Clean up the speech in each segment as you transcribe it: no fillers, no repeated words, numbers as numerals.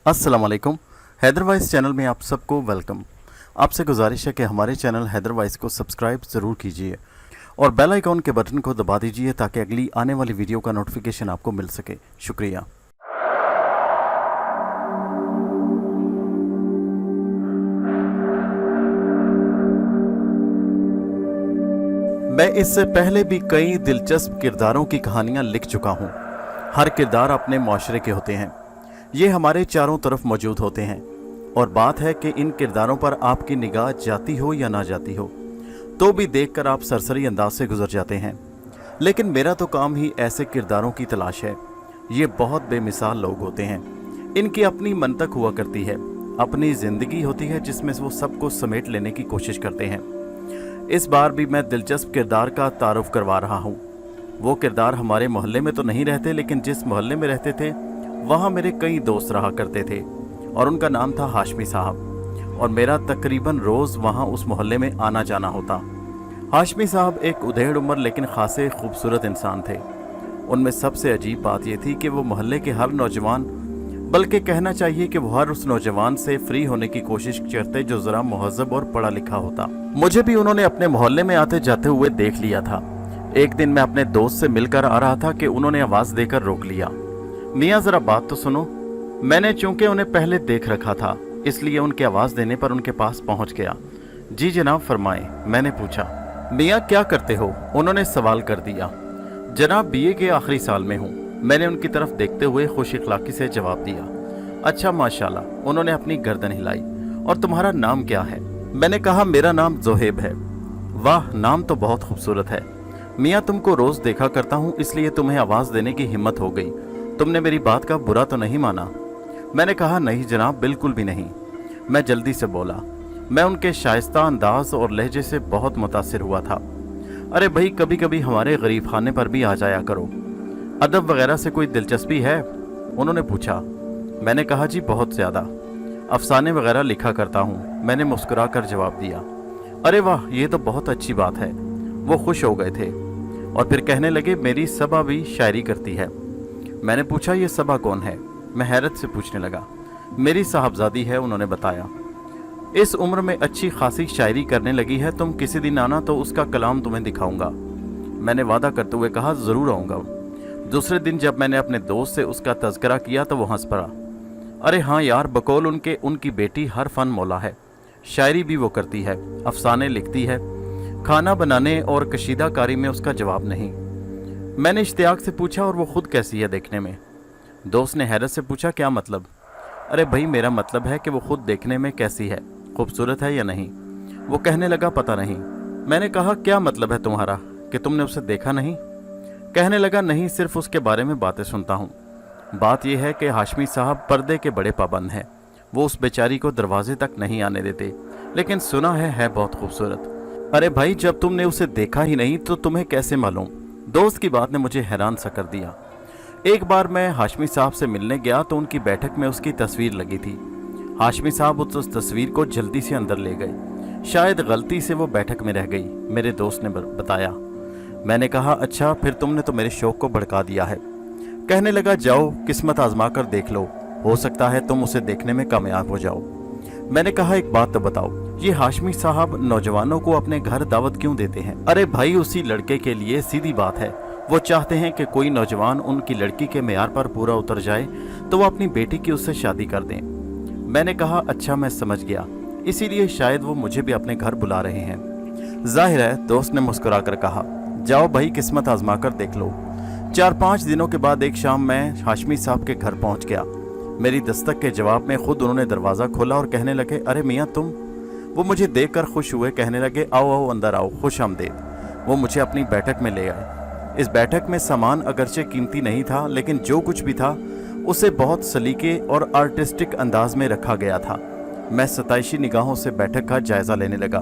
अस्सलाम वालेकुम। Haider vice channel में आप सबको वेलकम। आपसे गुजारिश है कि हमारे चैनल हैदर वाइस को सब्सक्राइब ज़रूर कीजिए और बेल आइकॉन के बटन को दबा दीजिए ताकि अगली आने वाली वीडियो का नोटिफिकेशन आपको मिल सके। शुक्रिया। मैं इससे पहले भी कई दिलचस्प किरदारों की कहानियां लिख चुका हूं। हर किरदार अपने माशरे के होते हैं। ये हमारे चारों तरफ मौजूद होते हैं और बात है कि इन किरदारों पर आपकी निगाह जाती हो या ना जाती हो तो भी देखकर आप सरसरी अंदाज से गुजर जाते हैं। लेकिन मेरा तो काम ही ऐसे किरदारों की तलाश है। ये बहुत बेमिसाल लोग होते हैं। इनकी अपनी मंतक हुआ करती है, अपनी ज़िंदगी होती है जिसमें वो सबको समेट लेने की कोशिश करते हैं। इस बार भी मैं दिलचस्प किरदार का तारुफ करवा रहा हूँ। वो किरदार हमारे मोहल्ले में तो नहीं रहते, लेकिन जिस मोहल्ले में रहते थे वहाँ मेरे कई दोस्त रहा करते थे और उनका नाम था हाशमी साहब और मेरा तकरीबन रोज़ वहाँ उस मोहल्ले में आना जाना होता। हाशमी साहब एक उधेड़ उम्र लेकिन खासे खूबसूरत इंसान थे। उनमें सबसे अजीब बात यह थी कि वो मोहल्ले के हर नौजवान, बल्कि कहना चाहिए कि वो हर उस नौजवान से फ्री होने की कोशिश करते जो ज़रा मुहज़्ज़ब और पढ़ा लिखा होता। मुझे भी उन्होंने अपने मोहल्ले में आते जाते हुए देख लिया था। एक दिन मैं अपने दोस्त से मिलकर आ रहा था कि उन्होंने आवाज़ देकर रोक लिया। मियाँ ज़रा बात तो सुनो। मैंने चूंकि उन्हें पहले देख रखा था इसलिए उनकी आवाज़ देने पर उनके पास पहुंच गया। जी जनाब फरमाएं, मैंने पूछा। मियाँ क्या करते हो? उन्होंने सवाल कर दिया। जनाब बीए के आखिरी साल में हूँ। मैंने उनकी तरफ देखते हुए खुश इखलाकी से जवाब दिया। अच्छा माशाल्लाह। उन्होंने अपनी गर्दन हिलाई। और तुम्हारा नाम क्या है? मैंने कहा मेरा नाम जोहेब है। वाह, नाम तो बहुत खूबसूरत है। मियाँ तुमको रोज़ देखा करता हूँ इसलिए तुम्हें आवाज़ देने की हिम्मत हो गई। तुमने मेरी बात का बुरा तो नहीं माना? मैंने कहा नहीं जनाब, बिल्कुल भी नहीं। मैं जल्दी से बोला। मैं उनके शाइस्ता अंदाज और लहजे से बहुत मुतासिर हुआ था। अरे भाई, कभी कभी हमारे गरीब खाने पर भी आ जाया करो। अदब वगैरह से कोई दिलचस्पी है? उन्होंने पूछा। मैंने कहा जी बहुत ज़्यादा। अफसाने वगैरह लिखा करता हूँ, मैंने मुस्कुरा कर जवाब दिया। अरे वाह, ये तो बहुत अच्छी बात है। वो खुश हो गए थे और फिर कहने लगे मेरी सबा भी शायरी करती है। मैंने पूछा ये सबा कौन है? मैं हैरत से पूछने लगा। मेरी साहबजादी है, उन्होंने बताया। इस उम्र में अच्छी खासी शायरी करने लगी है। तुम किसी दिन आना तो उसका कलाम तुम्हें दिखाऊंगा। मैंने वादा करते हुए कहा ज़रूर आऊँगा। दूसरे दिन जब मैंने अपने दोस्त से उसका तज़किरा किया तो वो हंस पड़ा। अरे हाँ यार, बकौल उनकी बेटी हर फन मौला है। शायरी भी वो करती है, अफसाने लिखती है। खाना बनाने और कशीदाकारी में उसका जवाब नहीं। मैंने इश्तियाक से पूछा और वो खुद कैसी है देखने में? दोस्त ने हैरत से पूछा क्या मतलब? अरे भाई, मेरा मतलब है कि वो खुद देखने में कैसी है, खूबसूरत है या नहीं? वो कहने लगा पता नहीं। मैंने कहा क्या मतलब है तुम्हारा, कि तुमने उसे देखा नहीं? कहने लगा नहीं, सिर्फ उसके बारे में बातें सुनता हूँ। बात यह है कि हाशमी साहब पर्दे के बड़े पाबंद हैं। वो उस बेचारी को दरवाजे तक नहीं आने देते, लेकिन सुना है बहुत खूबसूरत। अरे भाई, जब तुमने उसे देखा ही नहीं तो तुम्हें कैसे मालूम? दोस्त की बात ने मुझे हैरान सा कर दिया। एक बार मैं हाशमी साहब से मिलने गया तो उनकी बैठक में उसकी तस्वीर लगी थी। हाशमी साहब उस तस्वीर को जल्दी से अंदर ले गए। शायद गलती से वो बैठक में रह गई, मेरे दोस्त ने बताया। मैंने कहा अच्छा, फिर तुमने तो मेरे शौक को भड़का दिया है। कहने लगा जाओ, किस्मत आजमा कर देख लो, हो सकता है तुम उसे देखने में कामयाब हो जाओ। मैंने कहा एक बात तो बताओ, ये हाशमी साहब नौजवानों को अपने घर दावत क्यों देते हैं? अरे भाई, उसी लड़के के लिए सीधी बात है। वो चाहते हैं कि कोई नौजवान उनकी लड़की के मेयार पर पूरा उतर जाए तो वो अपनी बेटी की उससे शादी कर दें। मैंने कहा अच्छा, मैं समझ गया, इसीलिए शायद वो मुझे भी अपने घर बुला रहे हैं। जाहिर है, दोस्त ने मुस्कुरा कर कहा। जाओ भाई, किस्मत आजमा कर देख लो। 4-5 दिनों के बाद एक शाम मैं हाशमी साहब के घर पहुंच गया। मेरी दस्तक के जवाब में खुद उन्होंने दरवाज़ा खोला और कहने लगे अरे मियाँ तुम? वो मुझे देखकर खुश हुए, कहने लगे आओ आओ अंदर आओ, खुश आमदीद। वो मुझे अपनी बैठक में ले आए। इस बैठक में सामान अगरचे कीमती नहीं था, लेकिन जो कुछ भी था उसे बहुत सलीके और आर्टिस्टिक अंदाज में रखा गया था। मैं सताइशी निगाहों से बैठक का जायज़ा लेने लगा।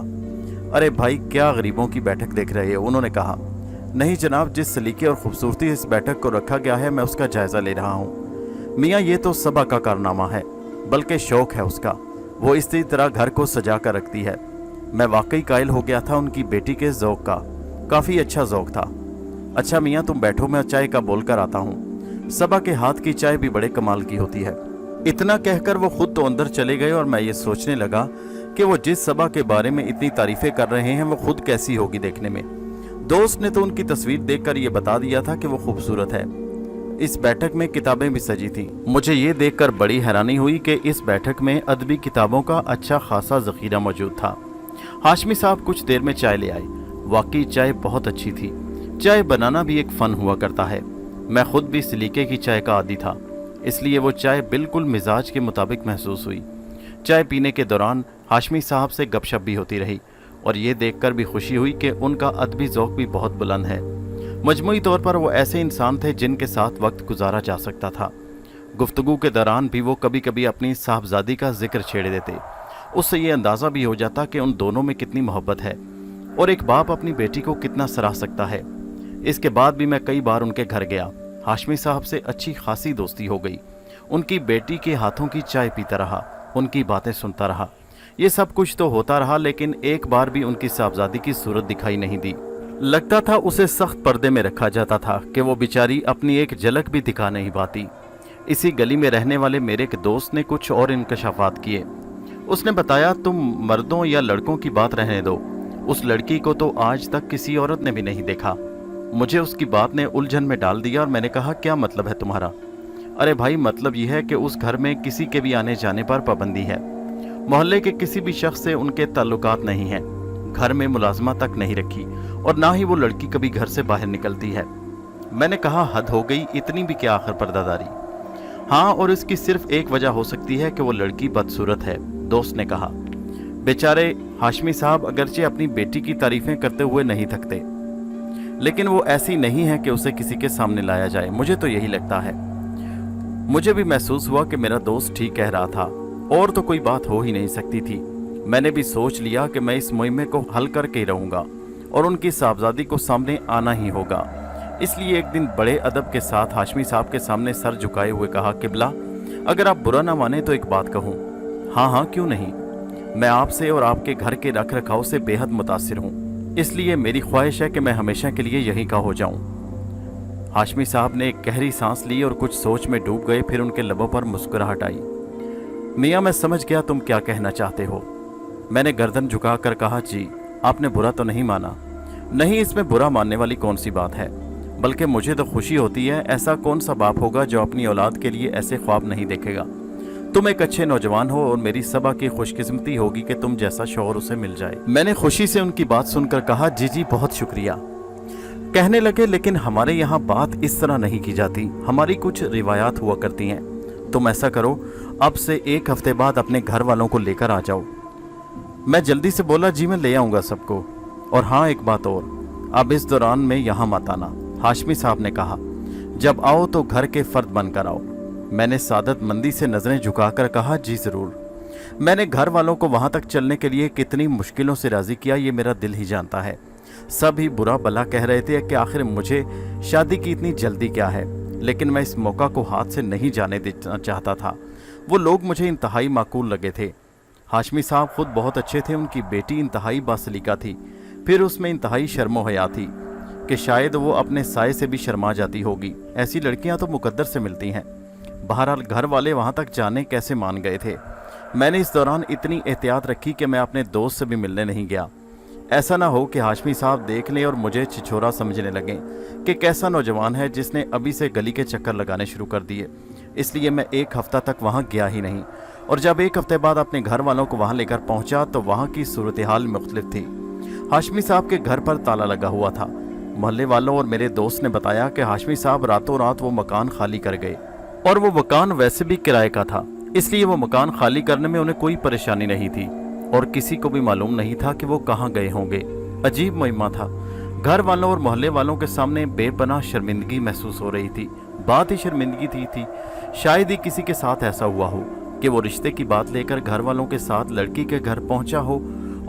अरे भाई, क्या गरीबों की बैठक देख रहे हो? उन्होंने कहा। नहीं जनाब, जिस सलीके और खूबसूरती इस बैठक को रखा गया है मैं उसका जायज़ा ले रहा हूँ। मियाँ ये तो सबा का कारनामा है, बल्कि शौक़ है उसका। वो इसी तरह घर को सजा कर रखती है। मैं वाकई कायल हो गया था उनकी बेटी के ज़ौक़ का। काफ़ी अच्छा ज़ौक़ था। अच्छा मियाँ तुम बैठो, मैं चाय का बोल कर आता हूँ। सबा के हाथ की चाय भी बड़े कमाल की होती है। इतना कहकर वो खुद तो अंदर चले गए और मैं ये सोचने लगा कि वो जिस सबा के बारे में इतनी तारीफें कर रहे हैं वो खुद कैसी होगी देखने में। दोस्त ने तो उनकी तस्वीर देखकर ये बता दिया था कि वो खूबसूरत है। इस बैठक में किताबें भी सजी थी। मुझे ये देखकर बड़ी हैरानी हुई कि इस बैठक में अदबी किताबों का अच्छा खासा ज़ख़ीरा मौजूद था। हाशमी साहब कुछ देर में चाय ले आए। वाकई चाय बहुत अच्छी थी। चाय बनाना भी एक फ़न हुआ करता है। मैं खुद भी सलीके की चाय का आदी था, इसलिए वो चाय बिल्कुल मिजाज के मुताबिक महसूस हुई। चाय पीने के दौरान हाशमी साहब से गपशप भी होती रही और ये देखकर भी खुशी हुई कि उनका अदबी ज़ौक़ भी बहुत बुलंद है। मजमूई तौर पर वो ऐसे इंसान थे जिनके साथ वक्त गुजारा जा सकता था। गुफ्तगू के दौरान भी वो कभी कभी अपनी साहबजादी का जिक्र छेड़ देते। उससे ये अंदाज़ा भी हो जाता कि उन दोनों में कितनी मोहब्बत है और एक बाप अपनी बेटी को कितना सराह सकता है। इसके बाद भी मैं कई बार उनके घर गया। हाशमी साहब से अच्छी खासी दोस्ती हो गई। उनकी बेटी के हाथों की चाय पीता रहा, उनकी बातें सुनता रहा। ये सब कुछ तो होता रहा, लेकिन एक बार भी उनकी साहबजादी की सूरत दिखाई नहीं दी। लगता था उसे सख्त पर्दे में रखा जाता था कि वो बेचारी अपनी एक झलक भी दिखा नहीं पाती। इसी गली में रहने वाले मेरे एक दोस्त ने कुछ और इंकशाफात किए। उसने बताया, तुम मर्दों या लड़कों की बात रहने दो, उस लड़की को तो आज तक किसी औरत ने भी नहीं देखा। मुझे उसकी बात ने उलझन में डाल दिया और मैंने कहा, क्या मतलब है तुम्हारा? अरे भाई, मतलब यह है कि उस घर में किसी के भी आने जाने पर पाबंदी है। मोहल्ले के किसी भी शख्स से उनके ताल्लुकात नहीं हैं। घर में मुलाजमा तक नहीं रखी और ना ही वो लड़की कभी घर से बाहर निकलती है। मैंने कहा, हद हो गई, इतनी भी क्या आखिर पर्दादारी। हाँ, और इसकी सिर्फ एक वजह हो सकती है कि वो लड़की बदसूरत है, दोस्त ने कहा। बेचारे हाशमी साहब अगरचे अपनी बेटी की तारीफें करते हुए नहीं थकते, लेकिन वो ऐसी नहीं है कि उसे किसी के सामने लाया जाए। मुझे तो यही लगता है। मुझे भी महसूस हुआ कि मेरा दोस्त ठीक कह रहा था और तो कोई बात हो ही नहीं सकती थी। मैंने भी सोच लिया कि मैं इस मुहिम को हल करके ही रहूंगा और उनकी साहबजादी को सामने आना ही होगा। इसलिए एक दिन बड़े अदब के साथ हाशमी साहब के सामने सर झुकाए हुए कहा, किबला, अगर आप बुरा ना माने तो एक बात कहूँ। हाँ हाँ, क्यों नहीं। मैं आपसे और आपके घर के रख रखाव से बेहद मुतासिर हूँ, इसलिए मेरी ख्वाहिश है कि मैं हमेशा के लिए यहीं का हो जाऊं। हाशमी साहब ने एक गहरी सांस ली और कुछ सोच में डूब गए। फिर उनके लबों पर मुस्कुराहट आई। मियाँ, मैं समझ गया तुम क्या कहना चाहते हो। मैंने गर्दन झुकाकर कहा, जी, आपने बुरा तो नहीं माना? नहीं, इसमें बुरा मानने वाली कौन सी बात है, बल्कि मुझे तो खुशी होती है। ऐसा कौन सा बाप होगा जो अपनी औलाद के लिए ऐसे ख्वाब नहीं देखेगा। तुम एक अच्छे नौजवान हो और मेरी सबा की खुशकिस्मती होगी कि तुम जैसा शौहर उसे मिल जाए। मैंने खुशी से उनकी बात सुनकर कहा, जी जी, बहुत शुक्रिया। कहने लगे, लेकिन हमारे यहाँ बात इस तरह नहीं की जाती। हमारी कुछ रिवायात हुआ करती हैं। तुम ऐसा करो, अब से एक हफ्ते बाद अपने घर वालों को लेकर आ जाओ। मैं जल्दी से बोला, जी मैं ले आऊँगा सबको। और हाँ, एक बात और, अब इस दौरान में यहाँ मत आना। हाशमी साहब ने कहा, जब आओ तो घर के फर्द बनकर आओ। मैंने सादत मंदी से नजरें झुकाकर कहा, जी जरूर। मैंने घर वालों को वहां तक चलने के लिए कितनी मुश्किलों से राजी किया, ये मेरा दिल ही जानता है। सब ही बुरा भला कह रहे थे कि आखिर मुझे शादी की इतनी जल्दी क्या है, लेकिन मैं इस मौका को हाथ से नहीं जाने देना चाहता था। वो लोग मुझे इंतहाई माकूल लगे थे। हाशमी साहब खुद बहुत अच्छे थे, उनकी बेटी इंतहाई बासलीका थी, फिर उसमें इंतहाई शर्मो हया थी कि शायद वो अपने साये से भी शर्मा जाती होगी। ऐसी लड़कियां तो मुकद्दर से मिलती हैं। बहरहाल घर वाले वहां तक जाने कैसे मान गए थे। मैंने इस दौरान इतनी एहतियात रखी कि मैं अपने दोस्त से भी मिलने नहीं गया। ऐसा ना हो कि हाशमी साहब देख लें और मुझे छिछोरा समझने लगें कि कैसा नौजवान है जिसने अभी से गली के चक्कर लगाने शुरू कर दिए। इसलिए मैं एक हफ्ता तक वहां गया ही नहीं, और जब एक हफ्ते बाद अपने घर वालों को वहां लेकर पहुंचा तो वहां की सूरत हाल मुख्तलिफ थी। हाशमी साहब के घर पर ताला लगा हुआ था। मोहल्ले वालों और मेरे दोस्त ने बताया कि हाशमी साहब रातों रात वो मकान खाली कर गए, और वो मकान वैसे भी किराए का था, इसलिए वो मकान खाली करने में उन्हें कोई परेशानी नहीं थी और किसी को भी मालूम नहीं था कि वो कहाँ गए होंगे। अजीब मुहिम्मा था। घर वालों और मोहल्ले वालों के सामने बेपनाह शर्मिंदगी महसूस हो रही थी। बात ही शर्मिंदगी थी। शायद ही किसी के साथ ऐसा हुआ हो कि वो रिश्ते की बात लेकर घर वालों के साथ लड़की के घर पहुंचा हो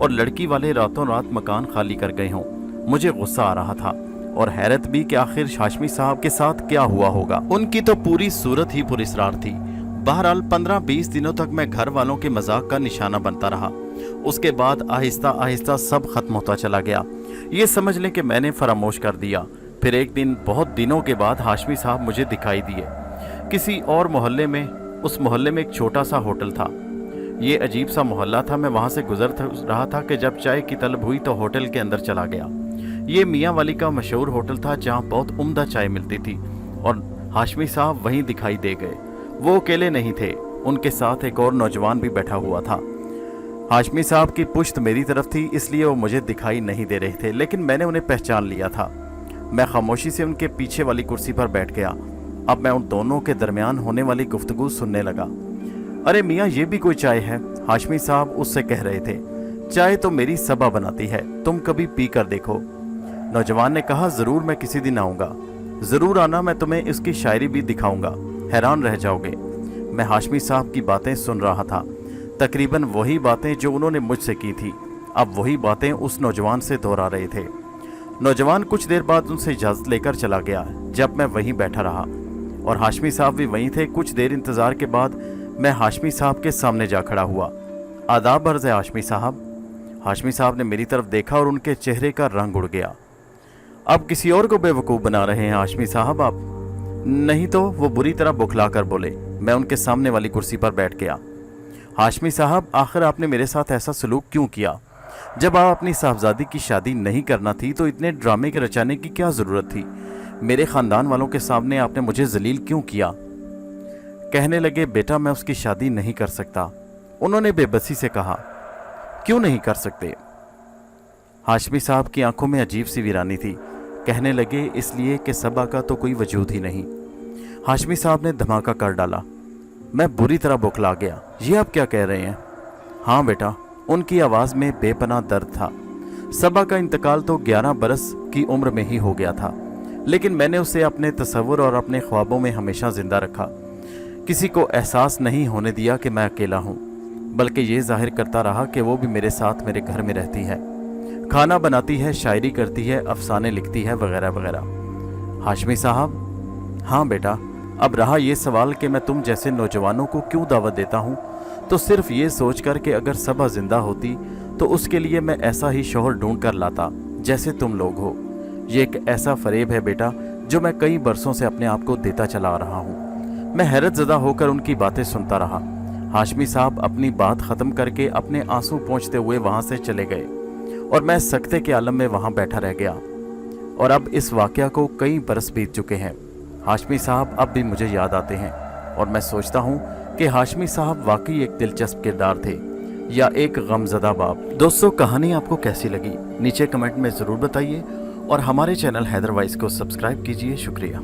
और लड़की वाले रातों रात मकान खाली कर गए हों। मुझे गुस्सा आ रहा था और हैरत भी कि आखिर हाशमी साहब के साथ क्या हुआ होगा। उनकी तो पूरी सूरत ही पुरस्रार थी। बहरहाल 15-20 दिनों तक मैं घर वालों के मजाक का निशाना बनता रहा। उसके बाद आहिस्ता आहिस्ता सब खत्म होता चला गया। ये समझ लें कि मैंने फरामोश कर दिया। फिर एक दिन बहुत दिनों के बाद हाशमी साहब मुझे दिखाई दिए किसी और मोहल्ले में। उस मोहल्ले में एक छोटा सा होटल था। ये अजीब सा मोहल्ला था। मैं वहाँ से गुजर रहा था कि जब चाय की तलब हुई तो होटल के अंदर चला गया। ये मियाँ वाली का मशहूर होटल था जहाँ बहुत उम्दा चाय मिलती थी और हाशमी साहब वहीं दिखाई दे गए। वो अकेले नहीं थे, उनके साथ एक और नौजवान भी बैठा हुआ था। हाशमी साहब की पुश्त मेरी तरफ थी, इसलिए वो मुझे दिखाई नहीं दे रहे थे, लेकिन मैंने उन्हें पहचान लिया था। मैं खामोशी से उनके पीछे वाली कुर्सी पर बैठ गया। अब मैं उन दोनों के दरमियान होने वाली गुफ्तगू सुनने लगा। अरे मियाँ, ये भी कोई चाय है? हाशमी साहब उससे कह रहे थे। चाय तो मेरी सबा बनाती है, तुम कभी पी कर देखो। नौजवान ने कहा, जरूर, मैं किसी दिन आऊँगा। ज़रूर आना, मैं तुम्हें इसकी शायरी भी दिखाऊंगा, हैरान रह जाओगे। मैं हाशमी साहब की बातें सुन रहा था, तकरीबन वही बातें जो उन्होंने मुझसे की थी। अब वही बातें उस नौजवान से दोहरा रहे थे। नौजवान कुछ देर बाद उनसे इजाज़त लेकर चला गया। जब मैं वहीं बैठा रहा और हाशमी साहब भी वहीं थे, कुछ देर इंतज़ार के बाद मैं हाशमी साहब के सामने जा खड़ा हुआ। आदाब अर्ज़ है हाशमी साहब। हाशमी साहब ने मेरी तरफ देखा और उनके चेहरे का रंग उड़ गया। अब किसी और को बेवकूफ़ बना रहे हैं हाशमी साहब आप? नहीं तो, वो बुरी तरह बुखला कर बोले। मैं उनके सामने वाली कुर्सी पर बैठ गया। हाशमी साहब, आखिर आपने मेरे साथ ऐसा सलूक क्यों किया? जब आप अपनी साहबजादी की शादी नहीं करना थी तो इतने ड्रामे के रचाने की क्या ज़रूरत थी? मेरे ख़ानदान वालों के सामने आपने मुझे जलील क्यों किया? कहने लगे, बेटा मैं उसकी शादी नहीं कर सकता। उन्होंने बेबसी से कहा। क्यों नहीं कर सकते? हाशमी साहब की आंखों में अजीब सी वीरानी थी। कहने लगे, इसलिए कि सबा का तो कोई वजूद ही नहीं। हाशमी साहब ने धमाका कर डाला। मैं बुरी तरह बौखला गया। ये आप क्या कह रहे हैं? हाँ बेटा, उनकी आवाज़ में बेपनाह दर्द था। सबा का इंतकाल तो 11 बरस की उम्र में ही हो गया था, लेकिन मैंने उसे अपने तसव्वुर और अपने ख्वाबों में हमेशा जिंदा रखा। किसी को एहसास नहीं होने दिया कि मैं अकेला हूँ, बल्कि ये जाहिर करता रहा कि वो भी मेरे साथ मेरे घर में रहती है, खाना बनाती है, शायरी करती है, अफसाने लिखती है, वगैरह वगैरह। हाशमी साहब, हाँ बेटा, अब रहा ये सवाल कि मैं तुम जैसे नौजवानों को क्यों दावत देता हूँ, तो सिर्फ ये सोच कर कि अगर सबा जिंदा होती तो उसके लिए मैं ऐसा ही शौहर ढूंढ कर लाता जैसे तुम लोग हो। ये एक ऐसा फरेब है बेटा जो मैं कई बरसों से अपने आप को देता चला आ रहा हूँ। मैं हैरत ज़दा होकर उनकी बातें सुनता रहा। हाशमी साहब अपनी बात ख़त्म करके अपने आंसू पोंछते हुए वहाँ से चले गए और मैं सकते के आलम में वहाँ बैठा रह गया। और अब इस वाक़या को कई बरस बीत चुके हैं। हाशमी साहब अब भी मुझे याद आते हैं और मैं सोचता हूँ कि हाशमी साहब वाकई एक दिलचस्प किरदार थे या एक गमज़दा बाप। दोस्तों, कहानी आपको कैसी लगी नीचे कमेंट में ज़रूर बताइए और हमारे चैनल हैदर वाइस को सब्सक्राइब कीजिए। शुक्रिया।